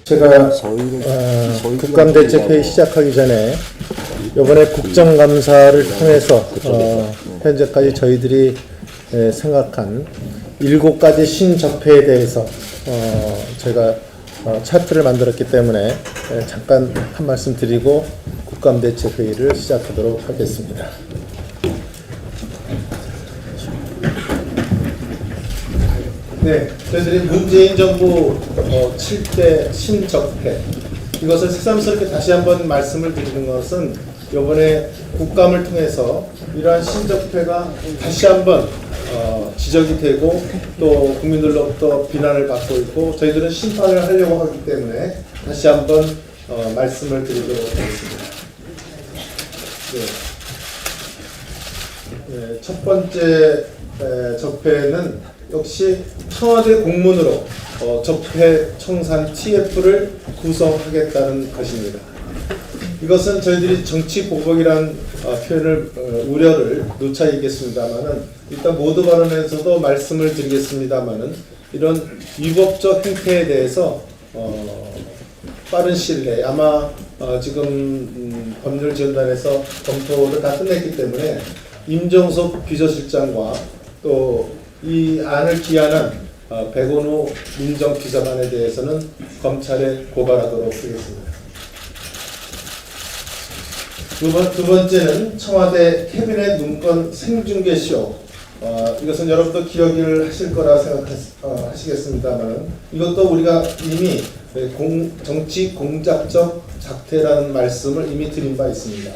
제가 국감대책회의 시작하기 전에 이번에 국정감사를 통해서 현재까지 저희들이 생각한 7가지 신적폐에 대해서 제가 차트를 만들었기 때문에 잠깐 한 말씀 드리고 국감대책회의를 시작하도록 하겠습니다. 네, 저희들이 문재인 정부 7대 신적폐, 이것을 새삼스럽게 다시 한번 말씀을 드리는 것은 이번에 국감을 통해서 이러한 신적폐가 다시 한번 지적이 되고 또 국민들로부터 비난을 받고 있고 저희들은 심판을 하려고 하기 때문에 다시 한번 말씀을 드리도록 하겠습니다. 네. 첫 번째 적폐는 역시 청와대 공문으로 적폐 청산 TF를 구성하겠다는 것입니다. 이것은 저희들이 정치 보복이라는 표현을 우려를 누차 얘기했습니다만은 일단 모두 발언에서도 말씀을 드리겠습니다만은 이런 위법적 행태에 대해서 빠른 시일 내에 아마 지금 법률지원단에서 검토를 다 끝냈기 때문에 임정석 비서실장과 또 이 안을 기한한 백원우 민정비서관에 대해서는 검찰에 고발하도록 하겠습니다. 두 번째는 청와대 캐비넷 문건 생중계쇼. 이것은 여러분도 기억을 하실 거라 생각하시겠습니다만 이것도 우리가 이미 정치 공작적 작태라는 말씀을 이미 드린 바 있습니다.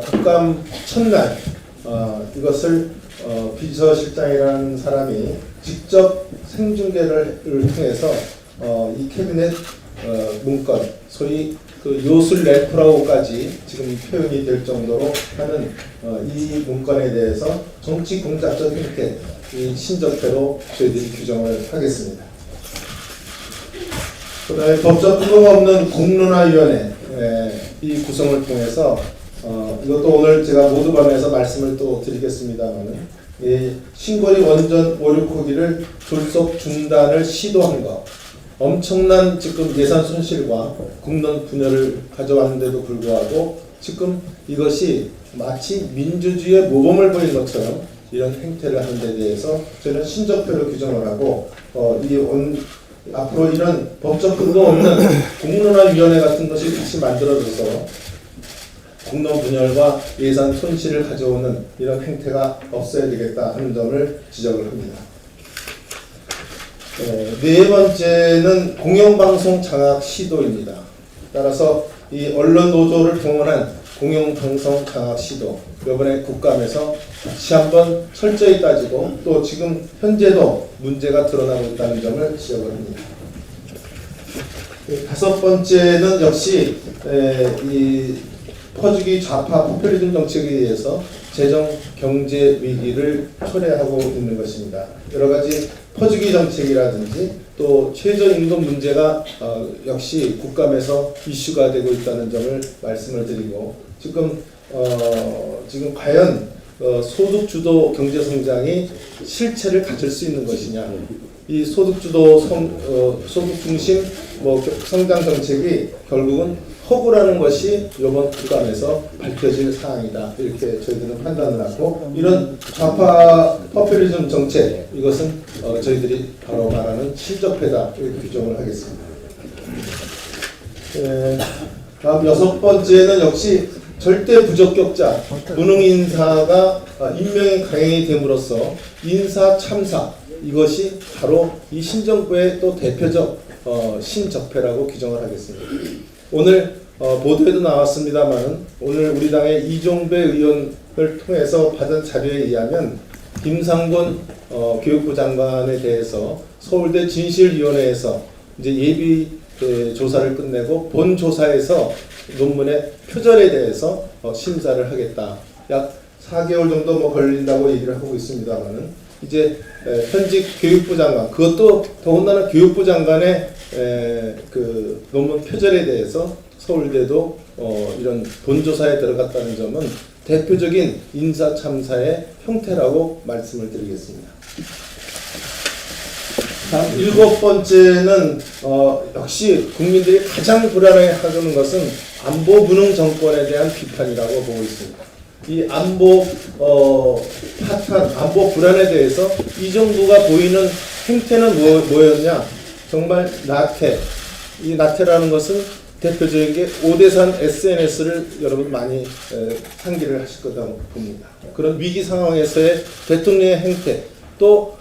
국감 첫날 이것을 비서실장이라는 사람이 직접 생중계를 통해서 이 캐비넷 문건, 소위 그 요술 램프라고까지 지금 표현이 될 정도로 하는 이 문건에 대해서 정치 공작적 형태, 이 신적폐로 저희들이 규정을 하겠습니다. 그다음에 법적 근거가 없는 공론화위원회 이 구성을 통해서 이것도 오늘 제가 모두 발언해서 말씀을 또 드리겠습니다만은 신고리 원전 오륙호기를 졸속 중단을 시도한 것, 엄청난 지금 예산 손실과 국론 분열을 가져왔는데도 불구하고 지금 이것이 마치 민주주의의 모범을 보인 것처럼 이런 행태를 하는 데 대해서 저희는 신적폐로 규정을 하고 앞으로 이런 법적 근거 없는 공론화위원회 같은 것이 다시 만들어져서 국론 분열과 예산 손실을 가져오는 이런 행태가 없어야 되겠다 하는 점을 지적을 합니다. 네 번째는 공영방송 장악 시도입니다. 따라서 이 언론 노조를 동원한 공영방송 장악 시도, 이번에 국감에서 다시 한번 철저히 따지고 또 지금 현재도 문제가 드러나고 있다는 점을 지적을 합니다. 다섯 번째는 역시 이 퍼주기 좌파 포퓰리즘 정책에 의해서 재정 경제 위기를 초래하고 있는 것입니다. 여러 가지 퍼주기 정책이라든지 또 최저임금 문제가 역시 국감에서 이슈가 되고 있다는 점을 말씀을 드리고 지금 과연 소득주도 경제성장이 실체를 가질 수 있는 것이냐, 이 소득주도 소득중심 성장 정책이 결국은 허구라는 것이 이번 국감에서 밝혀질 사항이다, 이렇게 저희들은 판단을 하고 이런 좌파 포퓰리즘 정책, 이것은 저희들이 바로 말하는 신적폐다, 이렇게 규정을 하겠습니다. 다음 여섯 번째는 역시 절대 부적격자, 무능 인사가 임명이 강행이 됨으로써 인사 참사, 이것이 바로 이 신정부의 또 대표적 신적폐라고 규정을 하겠습니다. 오늘 보도에도 나왔습니다만 오늘 우리 당의 이종배 의원을 통해서 받은 자료에 의하면 김상곤 교육부 장관에 대해서 서울대 진실위원회에서 이제 예비 조사를 끝내고 본 조사에서 논문의 표절에 대해서 심사를 하겠다. 약 4개월 정도 걸린다고 얘기를 하고 있습니다만은 이제 현직 교육부 장관, 그것도 더군다나 교육부 장관의 그 논문 표절에 대해서 서울대도 이런 본조사에 들어갔다는 점은 대표적인 인사 참사의 형태라고 말씀을 드리겠습니다. 다음 7번째는 역시 국민들이 가장 불안해하는 것은 안보 무능 정권에 대한 비판이라고 보고 있습니다. 이 안보 파탄, 안보 불안에 대해서 이 정부가 보이는 행태는 뭐였냐? 정말 나태. 이 나태라는 것은 대표적인 게 오대산 SNS를 여러분 많이 상기를 하실 거다 봅니다. 그런 위기 상황에서의 대통령의 행태, 또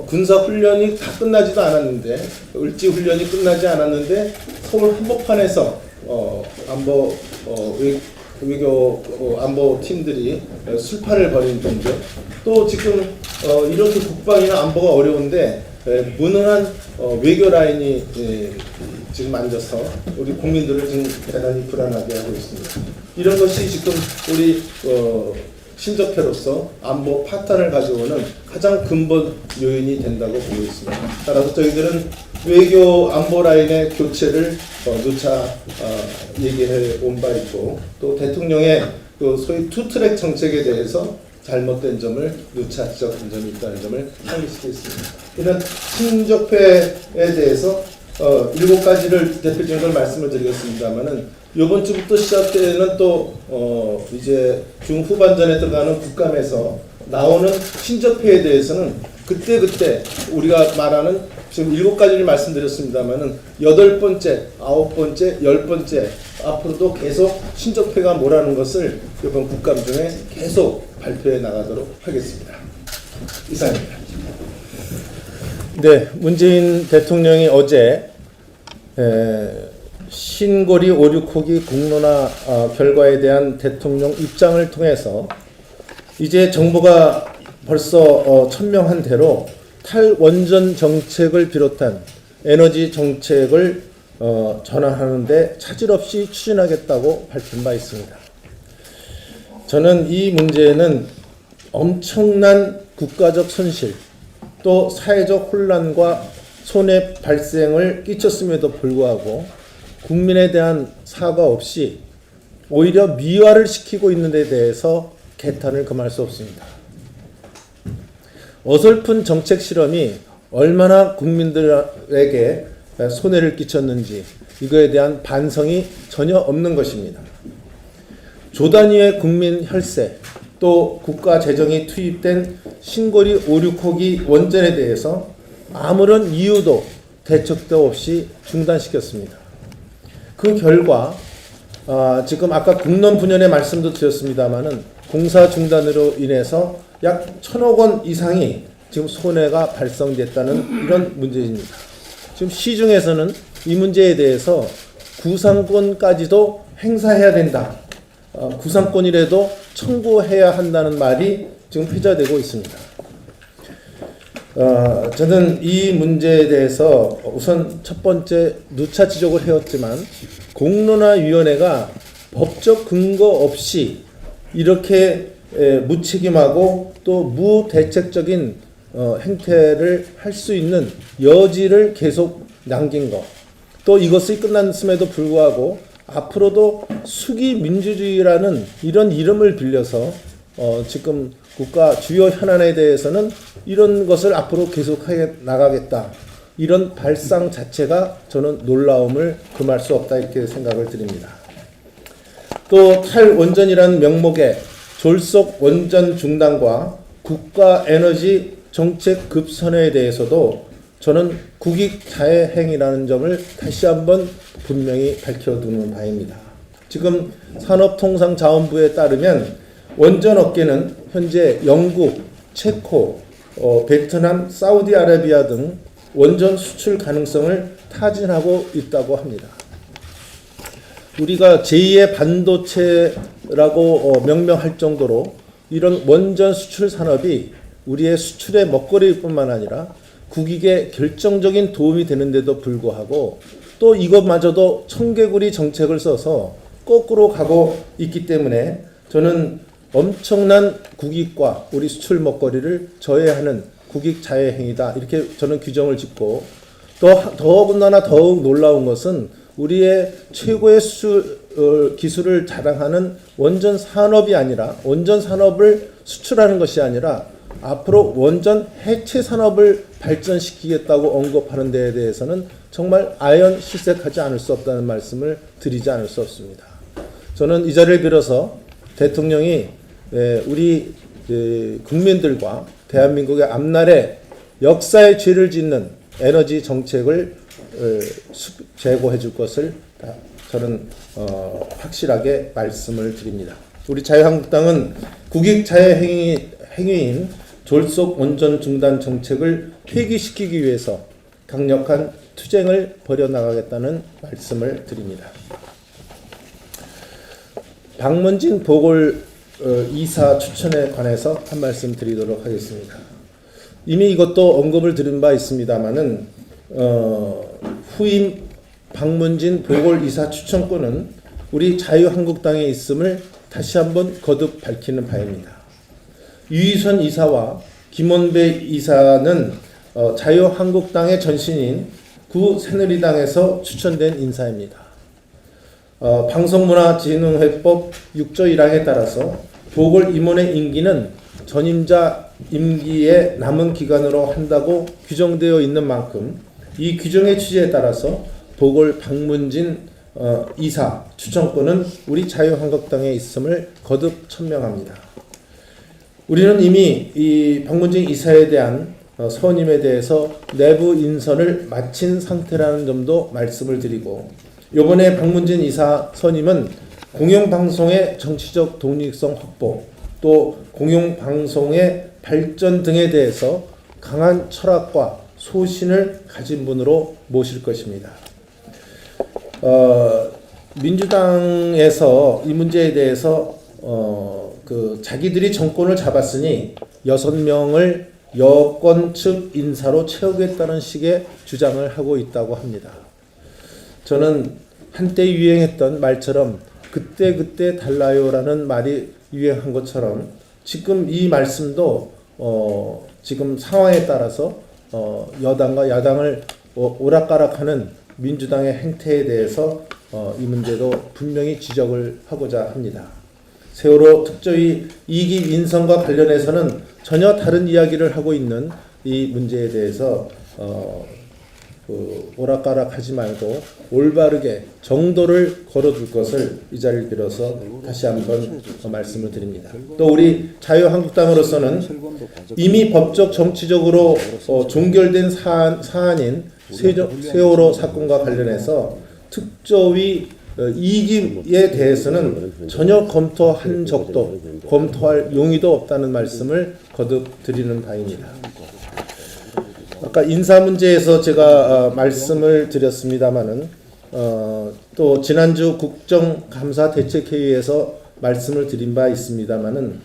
군사 훈련이 다 끝나지도 않았는데, 을지 훈련이 끝나지 않았는데 서울 한복판에서 안보 외교 안보 팀들이 술판을 벌인 동작, 또 지금 이렇게 국방이나 안보가 어려운데 무능한 외교 라인이 지금 앉아서 우리 국민들을 지금 대단히 불안하게 하고 있습니다. 이런 것이 지금 우리 신적폐로서 안보 파탄을 가져오는 가장 근본 요인이 된다고 보고 있습니다. 따라서 저희들은 외교 안보 라인의 교체를 누차 얘기해 온 바 있고, 또 대통령의 그 소위 투트랙 정책에 대해서 잘못된 점을 누차 지적한 점이 있다는 점을 상기시켜 있습니다. 이런 신적폐에 대해서 7가지를 대표적인 걸 말씀을 드리겠습니다만은, 이번 주부터 시작되는 또 이제 중후반전에 들어가는 국감에서 나오는 신적폐에 대해서는 그때 우리가 말하는 지금 7가지를 말씀드렸습니다만은 8번째, 9번째, 10번째 앞으로도 계속 신적폐가 뭐라는 것을 이번 국감 중에 계속 발표해 나가도록 하겠습니다. 이상입니다. 네, 문재인 대통령이 어제 신고리 5,6호기 공론화 결과에 대한 대통령 입장을 통해서 이제 정부가 벌써 천명한 대로 탈원전 정책을 비롯한 에너지 정책을 전환하는데 차질 없이 추진하겠다고 밝힌 바 있습니다. 저는 이 문제는 엄청난 국가적 손실, 또 사회적 혼란과 손해 발생을 끼쳤음에도 불구하고 국민에 대한 사과 없이 오히려 미화를 시키고 있는 데 대해서 개탄을 금할 수 없습니다. 어설픈 정책 실험이 얼마나 국민들에게 손해를 끼쳤는지 이거에 대한 반성이 전혀 없는 것입니다. 조 단위의 국민 혈세, 또 국가 재정이 투입된 신고리 5,6호기 원전에 대해서 아무런 이유도 대책도 없이 중단시켰습니다. 그 결과 지금 아까 국론 분연의 말씀도 드렸습니다마는 공사 중단으로 인해서 약 1,000억 원 이상이 지금 손해가 발생됐다는 이런 문제입니다. 지금 시중에서는 이 문제에 대해서 구상권까지도 행사해야 된다, 구상권이라도 청구해야 한다는 말이 지금 회자되고 있습니다. 저는 이 문제에 대해서 우선 첫 번째 누차 지적을 해왔지만, 공론화위원회가 법적 근거 없이 이렇게 무책임하고 또 무대책적인 행태를 할 수 있는 여지를 계속 남긴 것, 또 이것이 끝났음에도 불구하고 앞으로도 수기 민주주의라는 이런 이름을 빌려서 지금 국가 주요 현안에 대해서는 이런 것을 앞으로 계속해 나가겠다, 이런 발상 자체가 저는 놀라움을 금할 수 없다, 이렇게 생각을 드립니다. 또 탈원전이라는 명목의 졸속 원전 중단과 국가 에너지 정책 급선회에 대해서도 저는 국익 자해행위라는 점을 다시 한번 분명히 밝혀두는 바입니다. 지금 산업통상자원부에 따르면 원전 업계는 현재 영국, 체코, 베트남, 사우디아라비아 등 원전 수출 가능성을 타진하고 있다고 합니다. 우리가 제2의 반도체라고 명명할 정도로 이런 원전 수출 산업이 우리의 수출의 먹거리일 뿐만 아니라 국익에 결정적인 도움이 되는데도 불구하고 또 이것마저도 청개구리 정책을 써서 거꾸로 가고 있기 때문에 저는 엄청난 국익과 우리 수출 먹거리를 저해하는 국익 자해 행위다, 이렇게 저는 규정을 짓고, 또 더군다나 더욱 놀라운 것은 우리의 최고의 수출 기술을 자랑하는 원전 산업이 아니라 원전 산업을 수출하는 것이 아니라 앞으로 원전 해체 산업을 발전시키겠다고 언급하는 데에 대해서는 정말 아연실색하지 않을 수 없다는 말씀을 드리지 않을 수 없습니다. 저는 이 자리를 빌어서 대통령이 우리 국민들과 대한민국의 앞날에 역사의 죄를 짓는 에너지 정책을 제고해 줄 것을 저는 확실하게 말씀을 드립니다. 우리 자유한국당은 국익자해 행위인 졸속 원전 중단 정책을 폐기시키기 위해서 강력한 투쟁을 벌여나가겠다는 말씀을 드립니다. 박문진 보궐 이사 추천에 관해서 한 말씀 드리도록 하겠습니다. 이미 이것도 언급을 드린 바 있습니다마는 후임 박문진 보궐 이사 추천권은 우리 자유한국당에 있음을 다시 한번 거듭 밝히는 바입니다. 유희선 이사와 김원배 이사는 자유한국당의 전신인 구새누리당에서 추천된 인사입니다. 방송문화진흥회법 6조 1항에 따라서 보궐 임원의 임기는 전임자 임기의 남은 기간으로 한다고 규정되어 있는 만큼 이 규정의 취지에 따라서 보궐 박문진 이사 추천권은 우리 자유한국당에 있음을 거듭 천명합니다. 우리는 이미 이 박문진 이사에 대한 선임에 대해서 내부 인선을 마친 상태라는 점도 말씀을 드리고, 이번에 박문진 이사 선임은 공영방송의 정치적 독립성 확보, 또 공영방송의 발전 등에 대해서 강한 철학과 소신을 가진 분으로 모실 것입니다. 민주당에서 이 문제에 대해서 자기들이 정권을 잡았으니 6명을 여권 측 인사로 채우겠다는 식의 주장을 하고 있다고 합니다. 저는 한때 유행했던 말처럼 그때 달라요라는 말이 유행한 것처럼 지금 이 말씀도 지금 상황에 따라서 여당과 야당을 오락가락하는 민주당의 행태에 대해서 이 문제도 분명히 지적을 하고자 합니다. 세월호 특조위 2기 인선과 관련해서는 전혀 다른 이야기를 하고 있는 이 문제에 대해서 오락가락하지 말고 올바르게 정도를 걸어줄 것을 이 자리를 빌어서 다시 한번 말씀을 드립니다. 또 우리 자유한국당으로서는 이미 법적 정치적으로 종결된 사안인 세월호 사건과 관련해서 특조위 2기에 대해서는 전혀 검토한 적도 검토할 용의도 없다는 말씀을 거듭 드리는 바입니다. 아까 인사 문제에서 제가 말씀을 드렸습니다마는 또 지난주 국정감사대책회의에서 말씀을 드린 바 있습니다마는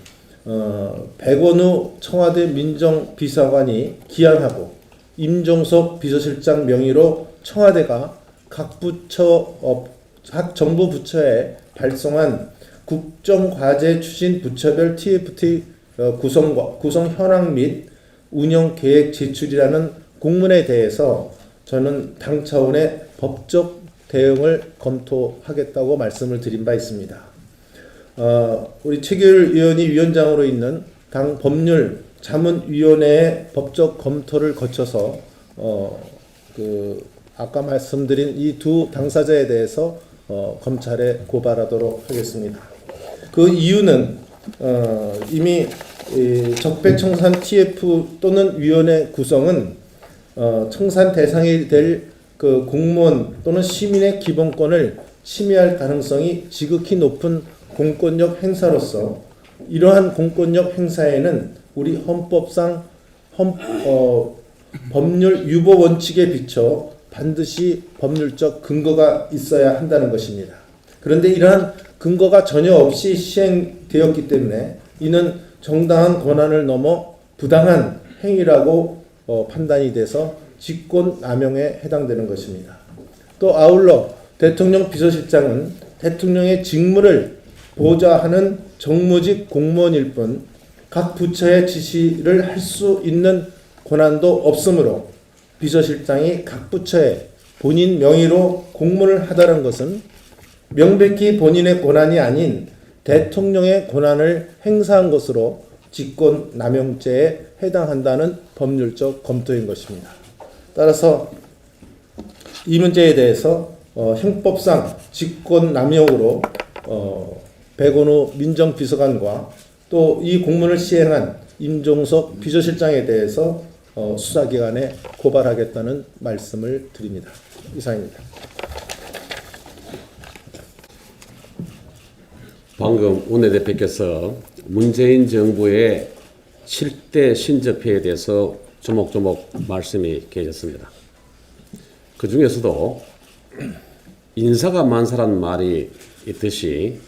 백원우 청와대 민정비서관이 기한하고 임종석 비서실장 명의로 청와대가 각 정부 부처에 발송한 국정과제 추진 부처별 TFT 구성 현황 및 운영 계획 제출이라는 공문에 대해서 저는 당 차원의 법적 대응을 검토하겠다고 말씀을 드린 바 있습니다. 우리 최규일 의원이 위원장으로 있는 당 법률 자문위원회의 법적 검토를 거쳐서 아까 말씀드린 이 두 당사자에 대해서 검찰에 고발하도록 하겠습니다. 그 이유는 이미 적폐청산 TF 또는 위원회 구성은 청산 대상이 될 그 공무원 또는 시민의 기본권을 침해할 가능성이 지극히 높은 공권력 행사로서 이러한 공권력 행사에는 우리 헌법상 법률 유보 원칙에 비춰 반드시 법률적 근거가 있어야 한다는 것입니다. 그런데 이러한 근거가 전혀 없이 시행되었기 때문에 이는 정당한 권한을 넘어 부당한 행위라고 판단이 돼서 직권남용에 해당되는 것입니다. 또 아울러 대통령 비서실장은 대통령의 직무를 보좌하는 정무직 공무원일 뿐 각 부처의 지시를 할 수 있는 권한도 없으므로 비서실장이 각 부처에 본인 명의로 공문을 하다는 것은 명백히 본인의 권한이 아닌 대통령의 권한을 행사한 것으로 직권남용죄에 해당한다는 법률적 검토인 것입니다. 따라서 이 문제에 대해서 형법상 직권남용으로 백원우 민정비서관과 또 이 공문을 시행한 임종석 비서실장에 대해서 수사기관에 고발하겠다는 말씀을 드립니다. 이상입니다. 방금 원내대표께서 문재인 정부의 7대 신적폐에 대해서 조목조목 말씀이 계셨습니다. 그 중에서도 인사가 만사란 말이 있듯이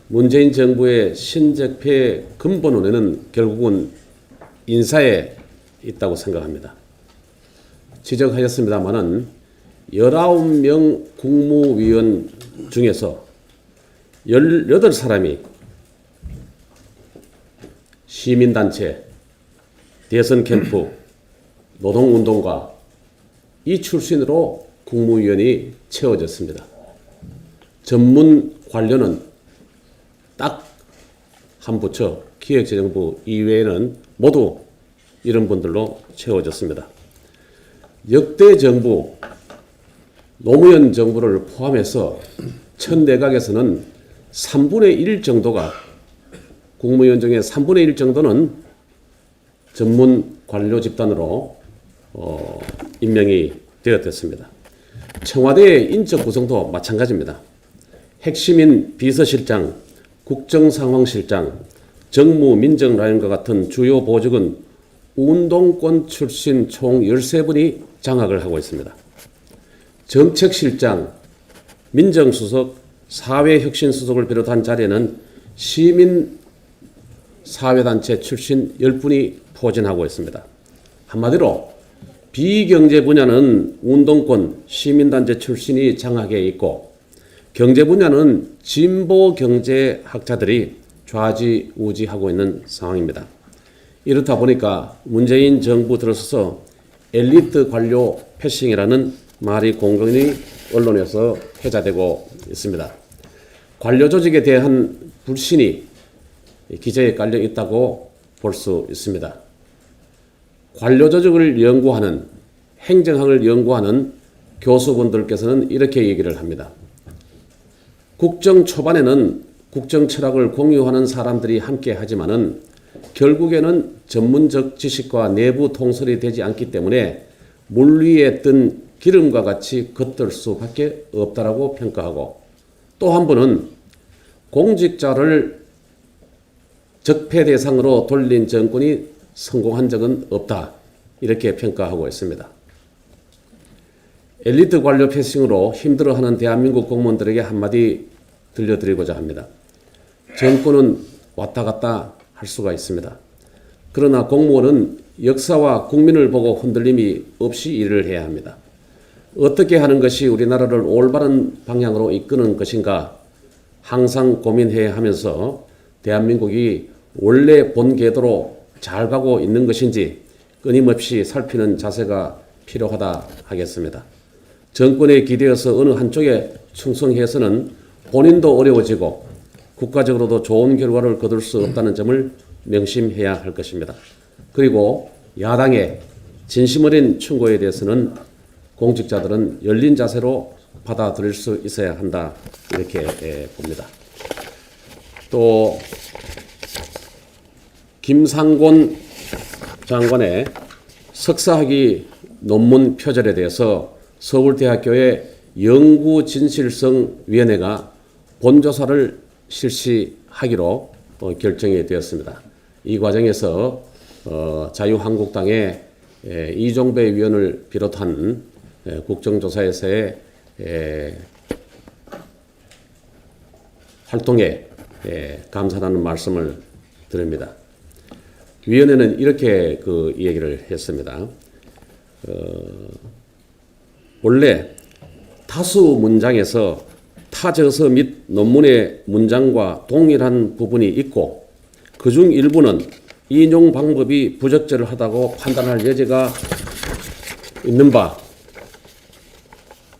문재인 정부의 신적폐의 근본원에는 결국은 인사에 있다고 생각합니다. 지적하셨습니다마는 19명 국무위원 중에서 18사람이 시민단체, 대선 캠프, 노동운동가 이 출신으로 국무위원이 채워졌습니다. 전문 관료는 딱 한 부처, 기획재정부 이외에는 모두 이런 분들로 채워졌습니다. 역대 정부, 노무현 정부를 포함해서 첫 내각에서는 3분의 1 정도가 국무위원 중에 3분의 1 정도는 전문 관료 집단으로 임명이 되었습니다. 청와대의 인적 구성도 마찬가지입니다. 핵심인 비서실장, 국정상황실장, 정무민정라인과 같은 주요 보직은 운동권 출신 총 13분이 장악을 하고 있습니다. 정책실장, 민정수석, 사회혁신수석을 비롯한 자리에는 시민사회단체 출신 10분이 포진하고 있습니다. 한마디로 비경제 분야는 운동권, 시민단체 출신이 장악해 있고 경제 분야는 진보 경제학자들이 좌지우지하고 있는 상황입니다. 이렇다 보니까 문재인 정부 들어서서 엘리트 관료 패싱이라는 말이 공공연히 언론에서 회자되고 있습니다. 관료 조직에 대한 불신이 기저에 깔려 있다고 볼 수 있습니다. 관료 조직을 연구하는, 행정학을 연구하는 교수분들께서는 이렇게 얘기를 합니다. 국정 초반에는 국정 철학을 공유하는 사람들이 함께 하지만은 결국에는 전문적 지식과 내부 통솔이 되지 않기 때문에 물 위에 뜬 기름과 같이 겉돌 수밖에 없다라고 평가하고, 또 한 분은 공직자를 적폐 대상으로 돌린 정권이 성공한 적은 없다, 이렇게 평가하고 있습니다. 엘리트 관료 패싱으로 힘들어하는 대한민국 공무원들에게 한마디 들려드리고자 합니다. 정권은 왔다 갔다 할 수가 있습니다. 그러나 공무원은 역사와 국민을 보고 흔들림이 없이 일을 해야 합니다. 어떻게 하는 것이 우리나라를 올바른 방향으로 이끄는 것인가 항상 고민해야 하면서 대한민국이 원래 본 궤도로 잘 가고 있는 것인지 끊임없이 살피는 자세가 필요하다 하겠습니다. 정권에 기대어서 어느 한쪽에 충성해서는 본인도 어려워지고 국가적으로도 좋은 결과를 거둘 수 없다는 점을 명심해야 할 것입니다. 그리고 야당의 진심 어린 충고에 대해서는 공직자들은 열린 자세로 받아들일 수 있어야 한다, 이렇게 봅니다. 또 김상곤 장관의 석사학위 논문 표절에 대해서 서울대학교의 연구진실성위원회가 본조사를 실시하기로 결정이 되었습니다. 이 과정에서 자유한국당의 이종배 위원을 비롯한 국정조사에서의 활동에 감사하다는 말씀을 드립니다. 위원회는 이렇게 그 얘기를 했습니다. 원래 다수 문장에서 타저서 및 논문의 문장과 동일한 부분이 있고 그중 일부는 인용 방법이 부적절하다고 판단할 여지가 있는 바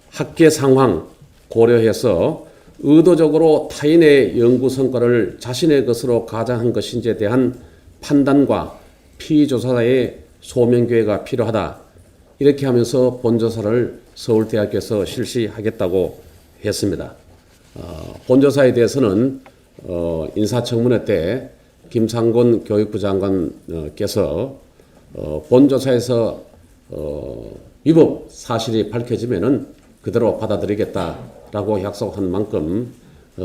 학계 상황 고려해서 의도적으로 타인의 연구 성과를 자신의 것으로 가장한 것인지에 대한 판단과 피조사의 소명교회가 필요하다. 이렇게 하면서 본조사를 서울대학교에서 실시하겠다고 했습니다. 본조사에 대해서는 인사청문회 때 김상곤 교육부 장관께서 본조사에서 위법 사실이 밝혀지면은 그대로 받아들이겠다라고 약속한 만큼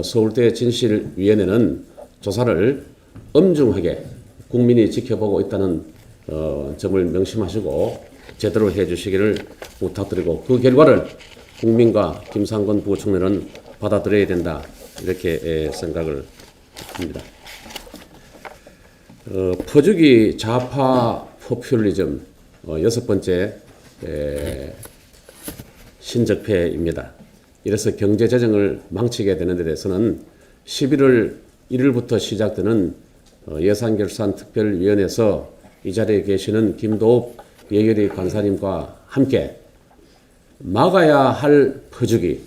서울대 진실위원회는 조사를 엄중하게 국민이 지켜보고 있다는 점을 명심하시고 제대로 해주시기를 부탁드리고 그 결과를 국민과 김상곤 부총리는 받아들여야 된다 이렇게 생각을 합니다. 퍼주기 좌파 포퓰리즘 여섯 번째 신적폐입니다. 이래서 경제재정을 망치게 되는 데 대해서는 11월 1일부터 시작되는 예산결산특별위원회에서 이 자리에 계시는 김도읍 예결위 간사님과 함께 막아야 할 퍼주기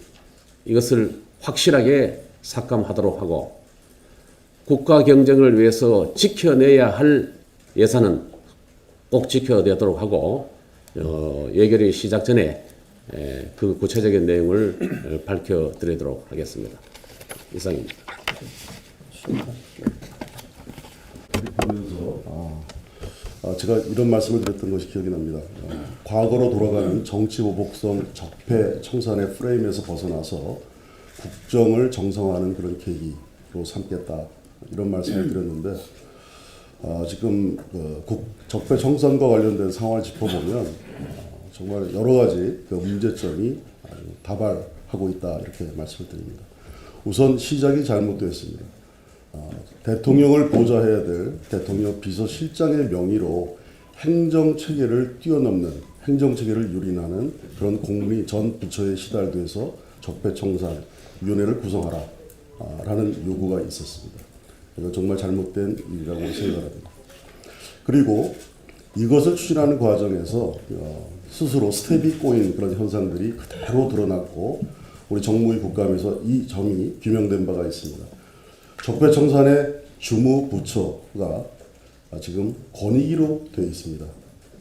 이것을 확실하게 삭감하도록 하고 국가 경쟁을 위해서 지켜내야 할 예산은 꼭 지켜내도록 하고 예결위 시작 전에 그 구체적인 내용을 밝혀드리도록 하겠습니다. 이상입니다. 제가 이런 말씀을 드렸던 것이 기억이 납니다. 과거로 돌아가는 정치보복성 적폐 청산의 프레임에서 벗어나서 국정을 정상화하는 그런 계기로 삼겠다 이런 말씀을 드렸는데 지금 적폐 청산과 관련된 상황을 짚어보면 정말 여러 가지 그 문제점이 다발하고 있다 이렇게 말씀을 드립니다. 우선 시작이 잘못되었습니다. 대통령을 보좌해야 될 대통령 비서실장의 명의로 행정체계를 뛰어넘는 행정체계를 유린하는 그런 공무원이 전 부처에 시달돼서 적폐청산위원회를 구성하라 라는 요구가 있었습니다. 이거 정말 잘못된 일이라고 생각합니다. 그리고 이것을 추진하는 과정에서 스스로 스텝이 꼬인 그런 현상들이 그대로 드러났고 우리 정무위 국감에서 이 점이 규명된 바가 있습니다. 적폐청산의 주무부처가 지금 권익위로 되어 있습니다.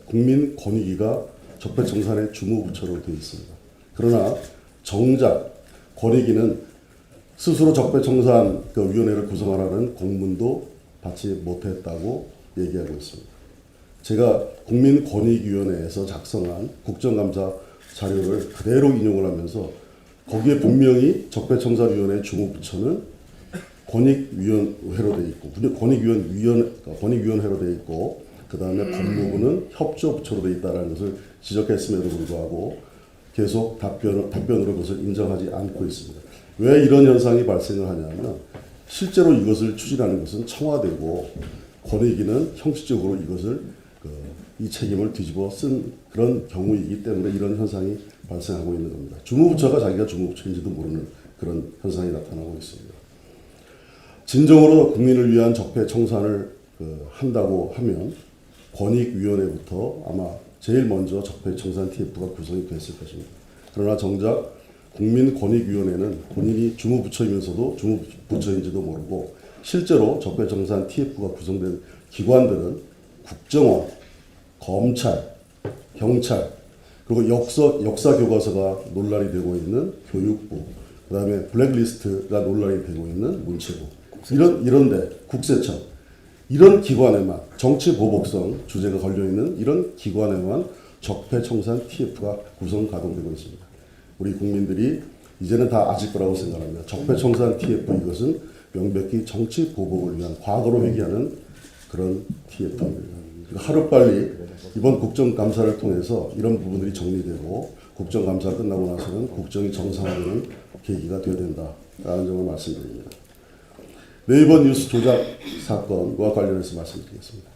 국민권익위가 적폐청산의 주무부처로 되어 있습니다. 그러나 정작 권익위는 스스로 적폐청산 위원회를 구성하라는 공문도 받지 못했다고 얘기하고 있습니다. 제가 국민권익위원회에서 작성한 국정감사 자료를 그대로 인용을 하면서 거기에 분명히 적폐청산위원회 주무부처는 권익위원회로 되어 있고, 권익위원회로 되어 있고, 그 다음에 법무부는 협조부처로 되어 있다는 것을 지적했음에도 불구하고 계속 답변으로 그것을 인정하지 않고 있습니다. 왜 이런 현상이 발생을 하냐면 실제로 이것을 추진하는 것은 청와대고 권익위는 형식적으로 이것을 이 책임을 뒤집어 쓴 그런 경우이기 때문에 이런 현상이 발생하고 있는 겁니다. 주무부처가 자기가 주무부처인지도 모르는 그런 현상이 나타나고 있습니다. 진정으로 국민을 위한 적폐 청산을 한다고 하면 권익위원회부터 아마 제일 먼저 적폐 청산 TF가 구성이 됐을 것입니다. 그러나 정작 국민권익위원회는 본인이 주무부처이면서도 주무부처인지도 모르고 실제로 적폐 청산 TF가 구성된 기관들은 국정원, 검찰, 경찰, 그리고 역사 교과서가 논란이 되고 있는 교육부, 그 다음에 블랙리스트가 논란이 되고 있는 문체부, 이런데 국세청, 이런 기관에만 정치 보복성 주제가 걸려 있는 이런 기관에만 적폐청산 TF가 구성 가동되고 있습니다. 우리 국민들이 이제는 다 아실 거라고 생각합니다. 적폐청산 TF 이것은 명백히 정치 보복을 위한 과거로 회귀하는 그런 TF입니다. 하루빨리 이번 국정감사를 통해서 이런 부분들이 정리되고 국정감사 끝나고 나서는 국정이 정상화되는 계기가 되어야 된다라는 점을 말씀드립니다. 네이버 뉴스 조작 사건과 관련해서 말씀드리겠습니다.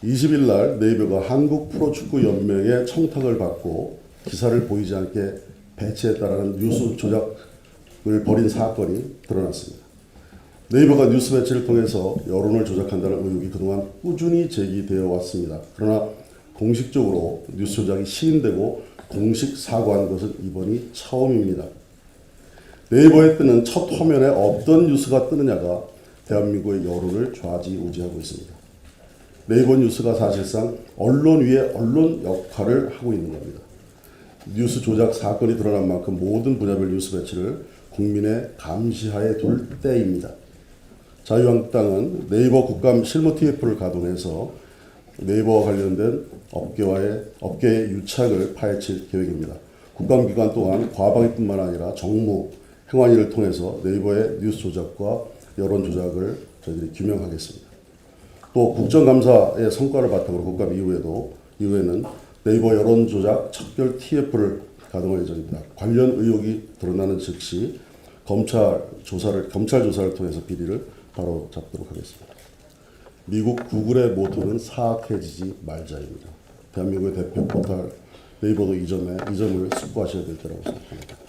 20일 날 네이버가 한국프로축구연맹의 청탁을 받고 기사를 보이지 않게 배치했다라는 뉴스 조작을 벌인 사건이 드러났습니다. 네이버가 뉴스 배치를 통해서 여론을 조작한다는 의혹이 그동안 꾸준히 제기되어 왔습니다. 그러나 공식적으로 뉴스 조작이 시인되고 공식 사과한 것은 이번이 처음입니다. 네이버에 뜨는 첫 화면에 어떤 뉴스가 뜨느냐가 대한민국의 여론을 좌지우지하고 있습니다. 네이버 뉴스가 사실상 언론 위에 언론 역할을 하고 있는 겁니다. 뉴스 조작 사건이 드러난 만큼 모든 분야별 뉴스 배치를 국민의 감시하에 둘 때입니다. 자유한국당은 네이버 국감 실무 TF를 가동해서 네이버와 관련된 업계의 유착을 파헤칠 계획입니다. 국감 기간 동안 과방위뿐만 아니라 정무, 행안위를 통해서 네이버의 뉴스 조작과 여론 조작을 저희들이 규명하겠습니다. 또 국정감사의 성과를 바탕으로 국감 이후에는 네이버 여론 조작 척결 TF를 가동할 예정입니다. 관련 의혹이 드러나는 즉시 검찰 조사를 통해서 비리를 바로 잡도록 하겠습니다. 미국 구글의 모토는 사악해지지 말자입니다. 대한민국의 대표 포털 네이버도 이 점을 숙고하셔야 될 때라고 생각합니다.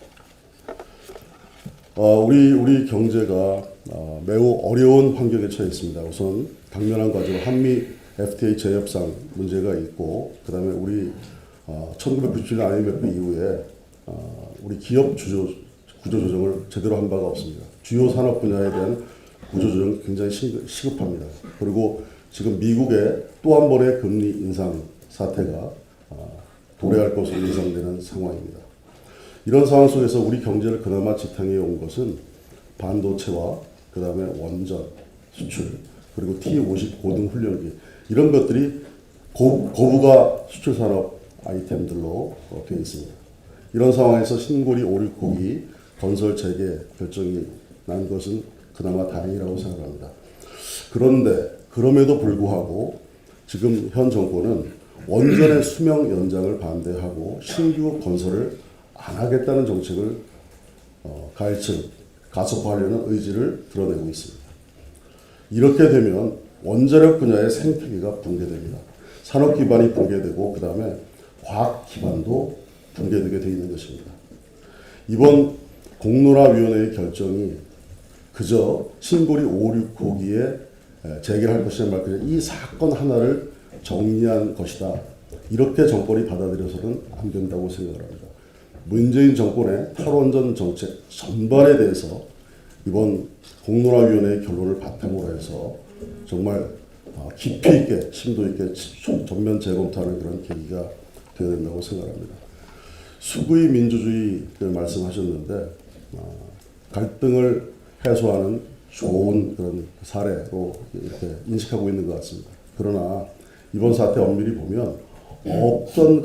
우리 경제가 매우 어려운 환경에 처해 있습니다. 우선 당면한 과정 한미 FTA 재협상 문제가 있고, 그다음에 우리 1997년 IMF 이후에 우리 기업 구조조정을 제대로 한 바가 없습니다. 주요 산업 분야에 대한 구조조정 굉장히 시급합니다. 그리고 지금 미국의 또 한 번의 금리 인상 사태가 도래할 것으로 예상되는 상황입니다. 이런 상황 속에서 우리 경제를 그나마 지탱해 온 것은 반도체와 그 다음에 원전, 수출, 그리고 T50 고등훈련기, 이런 것들이 고부가 수출 산업 아이템들로 되어 있습니다. 이런 상황에서 신고리 569기 건설 재개 결정이 난 것은 그나마 다행이라고 생각합니다. 그런데 그럼에도 불구하고 지금 현 정권은 원전의 수명 연장을 반대하고 신규 건설을 안 하겠다는 정책을 가속화하려는 의지를 드러내고 있습니다. 이렇게 되면 원자력 분야의 생태계가 붕괴됩니다. 산업 기반이 붕괴되고 그 다음에 과학 기반도 붕괴되게 되어 있는 것입니다. 이번 공론화위원회의 결정이 그저 신고리 569기에 재개할 것이냐 말 것이냐 이 사건 하나를 정리한 것이다. 이렇게 정권이 받아들여서는 안 된다고 생각을 합니다. 문재인 정권의 탈원전 정책 전반에 대해서 이번 공론화위원회의 결론을 바탕으로 해서 정말 깊이 있게 심도 있게 전면 재검토하는 그런 계기가 되어야 된다고 생각합니다. 수구의 민주주의를 말씀하셨는데 갈등을 해소하는 좋은 그런 사례로 이렇게 인식하고 있는 것 같습니다. 그러나 이번 사태 엄밀히 보면 없던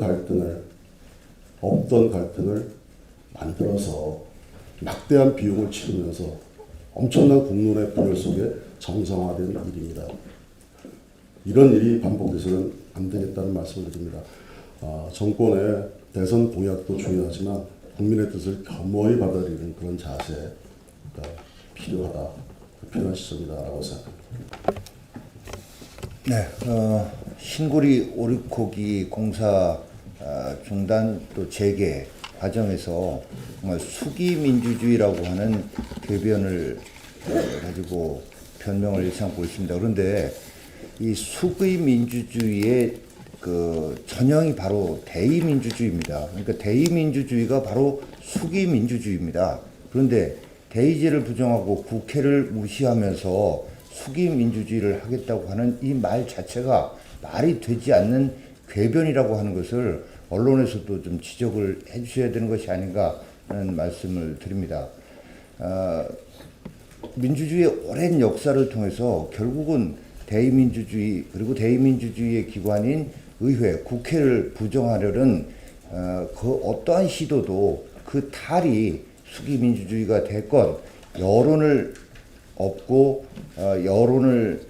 갈등을 만들어서 막대한 비용을 치르면서 엄청난 공론의 분열 속에 정상화된 일입니다. 이런 일이 반복돼서는 안 되겠다는 말씀을 드립니다. 정권의 대선 공약도 중요하지만 국민의 뜻을 겸허히 받아들이는 그런 자세가 필요한 시점이다라고 생각합니다. 네, 신고리 569기 공사 중단 또 재개 과정에서 정말 수기민주주의라고 하는 궤변을 가지고 변명을 일삼고 있습니다. 그런데 이 수기민주주의의 그 전형이 바로 대의민주주의입니다. 그러니까 대의민주주의가 바로 수기민주주의입니다. 그런데 대의제를 부정하고 국회를 무시하면서 수기민주주의를 하겠다고 하는 이 말 자체가 말이 되지 않는 궤변이라고 하는 것을 언론에서도 좀 지적을 해주셔야 되는 것이 아닌가 하는 말씀을 드립니다. 민주주의의 오랜 역사를 통해서 결국은 대의민주주의 그리고 대의민주주의의 기관인 의회, 국회를 부정하려는 그 어떠한 시도도 그 탈이 수기민주주의가 됐건 여론을 업고 여론을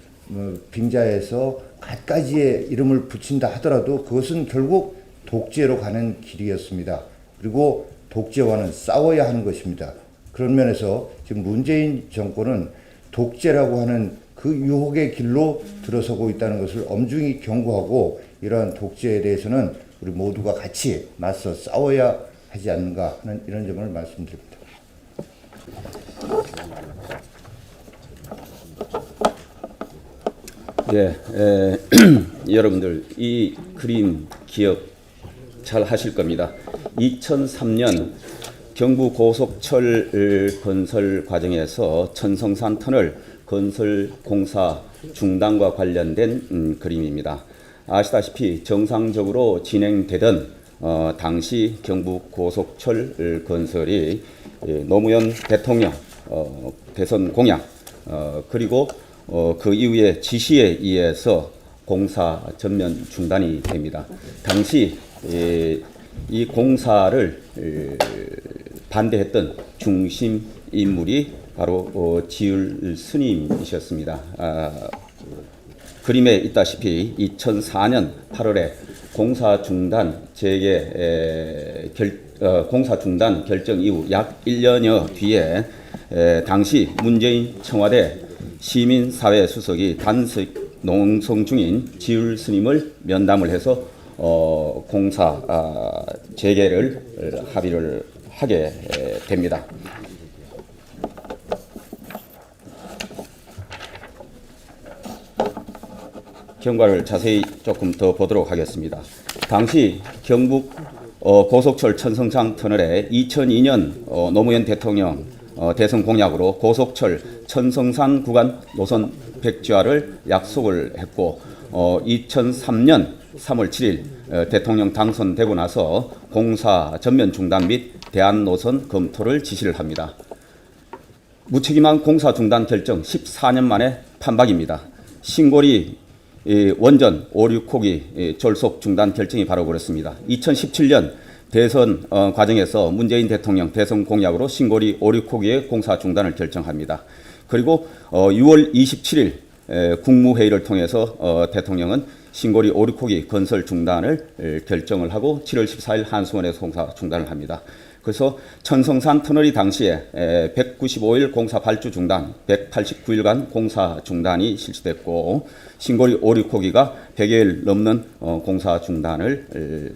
빙자해서 갖가지의 이름을 붙인다 하더라도 그것은 결국 독재로 가는 길이었습니다. 그리고 독재와는 싸워야 하는 것입니다. 그런 면에서 지금 문재인 정권은 독재라고 하는 그 유혹의 길로 들어서고 있다는 것을 엄중히 경고하고 이러한 독재에 대해서는 우리 모두가 같이 맞서 싸워야 하지 않는가 하는 이런 점을 말씀드립니다. 예, 여러분들 이 그림 기억 잘 하실 겁니다. 2003년 경부 고속철 건설 과정에서 천성산 터널 건설 공사 중단과 관련된 그림입니다. 아시다시피 정상적으로 진행되던 당시 경부 고속철 건설이 노무현 대통령 대선 공약 그리고 그 이후에 지시에 의해서 공사 전면 중단이 됩니다. 당시 이 공사를 반대했던 중심 인물이 바로 지율 스님이셨습니다. 그림에 있다시피 2004년 8월에 공사 중단 공사 중단 결정 이후 약 1년여 뒤에 당시 문재인 청와대 시민사회 수석이 단식 농성 중인 지율 스님을 면담을 해서 공사 재개를 합의를 하게 됩니다. 경과를 자세히 조금 더 보도록 하겠습니다. 당시 경북 고속철 천성산 터널에 2002년 노무현 대통령 대선 공약으로 고속철 천성산 구간 노선 백지화를 약속을 했고 2003년 3월 7일 대통령 당선되고 나서 공사 전면 중단 및 대안 노선 검토를 지시를 합니다. 무책임한 공사 중단 결정 14년 만에 판박입니다. 신고리 원전 5, 6호기 졸속 중단 결정이 바로 그렇습니다. 2017년 대선 과정에서 문재인 대통령 대선 공약으로 신고리 5, 6호기의 공사 중단을 결정합니다. 그리고 6월 27일 국무회의를 통해서 대통령은 신고리 5, 6호기 건설 중단을 결정을 하고 7월 14일 한수원에서 공사 중단을 합니다. 그래서 천성산 터널이 당시에 195일 공사 발주 중단, 189일간 공사 중단이 실시됐고 신고리 5, 6호기가 100여일 넘는 공사 중단을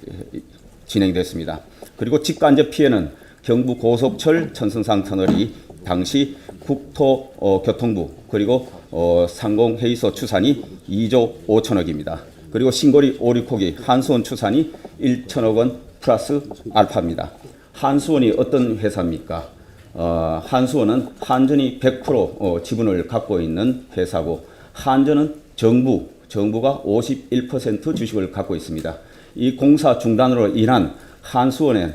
진행됐습니다. 그리고 직간접 피해는 경부 고속철 천성산 터널이 당시 국토교통부 그리고 상공회의소 추산이 2조 5천억입니다. 그리고 신고리 5, 6호기 한수원 추산이 1천억 원 플러스 알파입니다. 한수원이 어떤 회사입니까? 한수원은 한전이 100% 지분을 갖고 있는 회사고 한전은 정부가 51% 주식을 갖고 있습니다. 이 공사 중단으로 인한 한수원의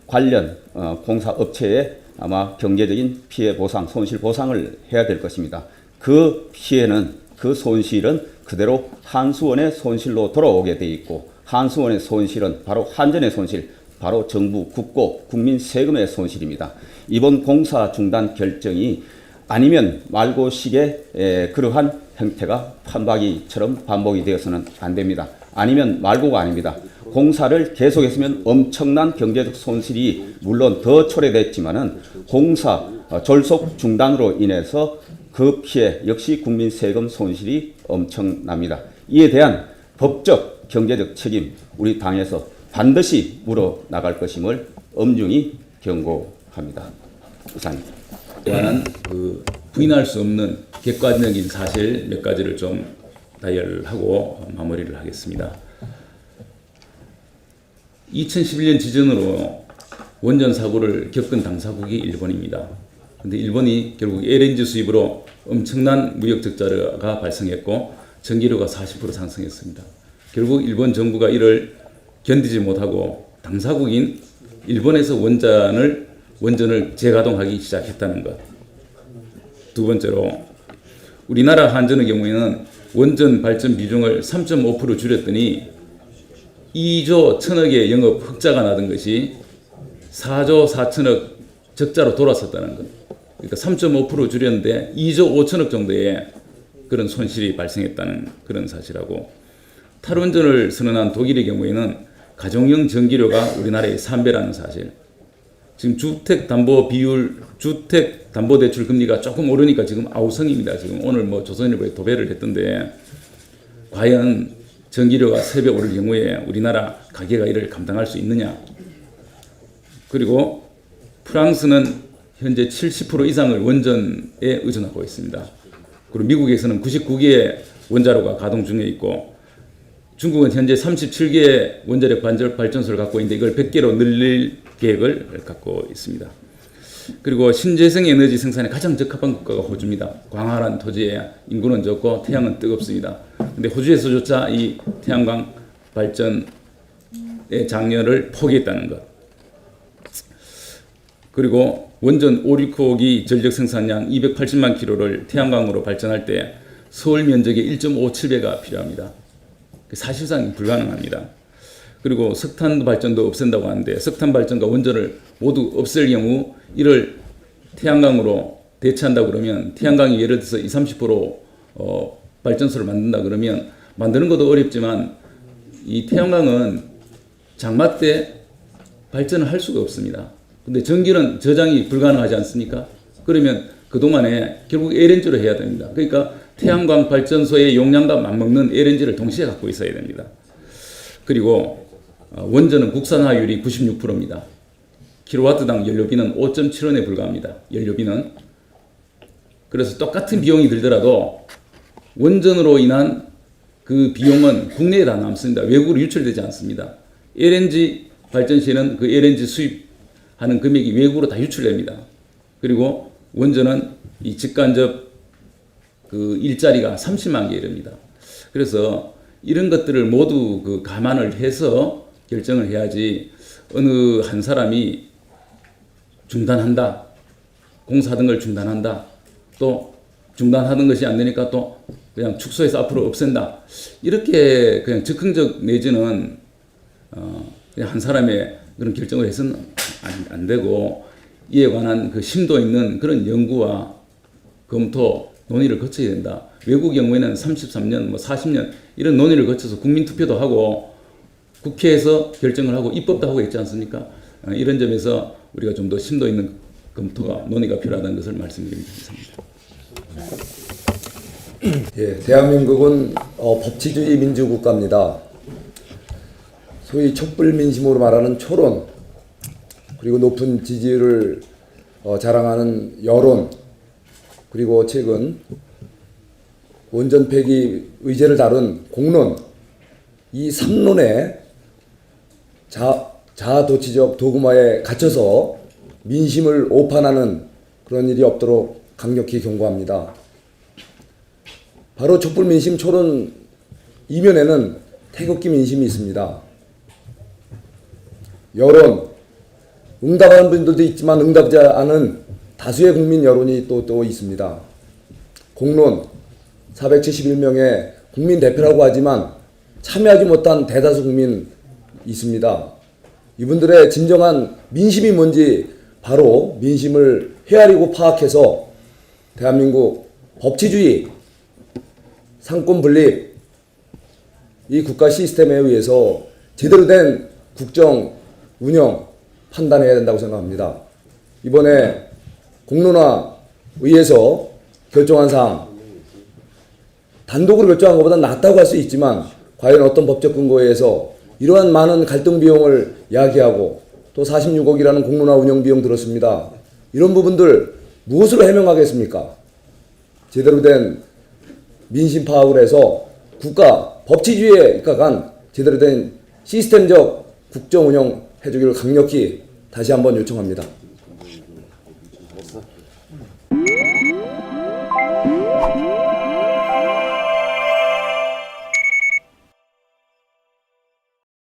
관련 공사 업체에 아마 경제적인 피해 보상, 손실 보상을 해야 될 것입니다. 그 피해는, 그 손실은 그대로 한수원의 손실로 돌아오게 돼 있고 한수원의 손실은 바로 한전의 손실, 바로 정부, 국고, 국민 세금의 손실입니다. 이번 공사 중단 결정이 아니면 말고식의 그러한 형태가 판박이처럼 반복이 되어서는 안 됩니다. 아니면 말고가 아닙니다. 공사를 계속했으면 엄청난 경제적 손실이 물론 더 초래됐지만은 공사 졸속 중단으로 인해서 그 피해 역시 국민 세금 손실이 엄청납니다. 이에 대한 법적, 경제적 책임 우리 당에서 반드시 물어 나갈 것임을 엄중히 경고합니다. 이상입니다. 또한 부인할 수 없는 객관적인 사실 몇 가지를 좀 다혈하고 마무리를 하겠습니다. 2011년 지전으로 원전 사고를 겪은 당사국이 일본입니다. 그런데 일본이 결국 LNG 수입으로 엄청난 무역 적자가 발생했고 전기료가 40% 상승했습니다. 결국 일본 정부가 이를 견디지 못하고 당사국인 일본에서 원전을 재가동하기 시작했다는 것. 두 번째로 우리나라 한전의 경우에는 원전 발전 비중을 3.5% 줄였더니 2조 1천억의 영업 흑자가 나던 것이 4조 4천억 적자로 돌아섰다는 것. 그러니까 3.5% 줄였는데 2조 5천억 정도의 그런 손실이 발생했다는 그런 사실하고 탈원전을 선언한 독일의 경우에는 가정용 전기료가 우리나라의 3배라는 사실. 지금 주택담보대출 금리가 조금 오르니까 지금 아우성입니다. 지금 오늘 조선일보에 도배를 했던데 과연 전기료가 3배 오를 경우에 우리나라 가계가 이를 감당할 수 있느냐. 그리고 프랑스는 현재 70% 이상을 원전에 의존하고 있습니다. 그리고 미국에서는 99개의 원자로가 가동 중에 있고 중국은 현재 37개의 원자력 발전소를 갖고 있는데 이걸 100개로 늘릴 계획을 갖고 있습니다. 그리고 신재생 에너지 생산에 가장 적합한 국가가 호주입니다. 광활한 토지에 인구는 적고 태양은 뜨겁습니다. 근데 호주에서조차 이 태양광 발전의 장려를 포기했다는 것. 그리고 원전 5, 6호기 전력 생산량 280만 킬로를 태양광으로 발전할 때 서울 면적의 1.57배가 필요합니다. 사실상 불가능합니다. 그리고 석탄 발전도 없앤다고 하는데 석탄 발전과 원전을 모두 없앨 경우 이를 태양광으로 대체한다 그러면 태양광이 예를 들어서 20-30% 발전소를 만든다 그러면 만드는 것도 어렵지만 이 태양광은 장마 때 발전을 할 수가 없습니다. 근데 전기는 저장이 불가능하지 않습니까? 그러면 그동안에 결국 LNG로 해야 됩니다. 그러니까 태양광 발전소의 용량과 맞먹는 LNG를 동시에 갖고 있어야 됩니다. 그리고 원전은 국산화율이 96%입니다. 킬로와트당 연료비는 5.7원에 불과합니다. 연료비는. 그래서 똑같은 비용이 들더라도 원전으로 인한 그 비용은 국내에 다 남습니다. 외국으로 유출되지 않습니다. LNG 발전 시에는 그 LNG 수입하는 금액이 외국으로 다 유출됩니다. 그리고 원전은 이 직간접 그 일자리가 30만 개 이릅니다. 그래서 이런 것들을 모두 그 감안을 해서 결정을 해야지 어느 한 사람이 중단한다, 공사하던 걸 중단한다, 또 중단하던 것이 안 되니까 또 그냥 축소해서 앞으로 없앤다. 이렇게 그냥 즉흥적 내지는 그냥 한 사람의 그런 결정을 해서는 안 되고 이에 관한 그 심도 있는 그런 연구와 검토, 논의를 거쳐야 된다. 외국 경우에는 33년, 40년 이런 논의를 거쳐서 국민투표도 하고 국회에서 결정을 하고 입법도 하고 있지 않습니까? 이런 점에서 우리가 좀 더 심도 있는 검토가 논의가 필요하다는 것을 말씀드립니다. 감사합니다. 예, 대한민국은 법치주의 민주국가입니다. 소위 촛불 민심으로 말하는 초론, 그리고 높은 지지율을 자랑하는 여론, 그리고 최근 원전 폐기 의제를 다룬 공론, 이 3론에 자아도취적 도구마에 갇혀서 민심을 오판하는 그런 일이 없도록 강력히 경고합니다. 바로 촛불 민심 초론 이면에는 태극기 민심이 있습니다. 여론, 응답하는 분들도 있지만 응답하지 않은 다수의 국민 여론이 또 있습니다. 공론, 471명의 국민 대표라고 하지만 참여하지 못한 대다수 국민 있습니다. 이분들의 진정한 민심이 뭔지 바로 민심을 헤아리고 파악해서 대한민국 법치주의, 상권 분립, 이 국가 시스템에 의해서 제대로 된 국정 운영 판단해야 된다고 생각합니다. 이번에 공론화 의해서 결정한 사항, 단독으로 결정한 것보다 낫다고 할 수 있지만 과연 어떤 법적 근거에 의해서 이러한 많은 갈등 비용을 야기하고 또 46억이라는 공론화 운영 비용 들었습니다. 이런 부분들 무엇으로 해명하겠습니까? 제대로 된 민심 파악을 해서 국가 법치주의에 입각한 제대로 된 시스템적 국정 운영 해주기를 강력히 다시 한번 요청합니다.